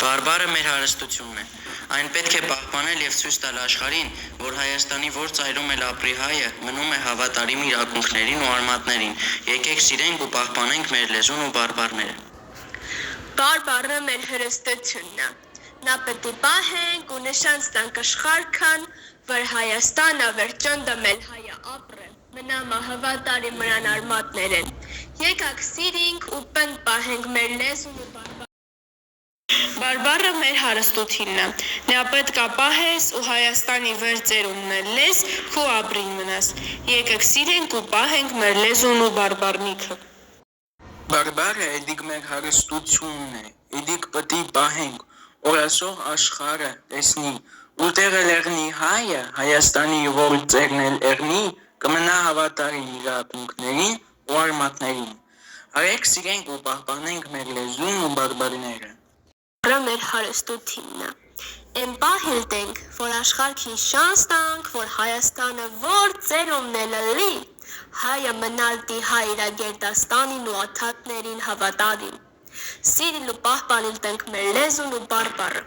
Բարբարը մեր հարստությունն է։ Այն պետք է պահպանել եւ ցույց տալ աշխարհին, որ Հայաստանի որ ծայրում էլ ապրի հայը, մնում է հավատարիմ իր ակունքներին ու արմատներին։ Եկեք սիրենք ու պահպանենք մեր լեզուն ու բարբառները։ Բարբառը մեր հրստությունն է։ Նա պետք է պահենք ու նշանց տանք աշխարհքան, որ Հայաստանը վերջոն դմել հայը ապրե։ Մնամա հավատարիմ մրան արմատներեն։ Եկեք սիրենք ու պնդ պահենք մեր լեզուն ու բարբառները։ Բարբառը մեր հարստությունն է։ Նա պետք է պահես ու Հայաստանի վեր ծերունն լես քու ապրին մնաս։ Եկեք սիրենք ու պահենք մեր լեզուն ու բարբառնիքը։ Բարբառը էդիկ մեր հարստությունն է, էդիկ պետք է պահենք, օրասող աշխարհը տեսնի, ուտեղը լեռնի հայը, Հայաստանի որ ծերն էլ լեռնի, կմնա հավատարիմ իր ակունքներին ու արմատներին։ Արեք սիրենք ու պահպանենք մեր լեզուն ու բարբառները։ Բարբառը մեր հարստությունն է։ Էն պահել տենք, որ աշխարհքին շանս տանք, որ Հայաստանը որ ծերումն էլ լի, հայը մնալ տի հայ իր գերդաստանին ու աթաթներին հավատարիմ։ Սիրիլ ու պահպանիլ տենք մեր լեզուն ու բարբառը։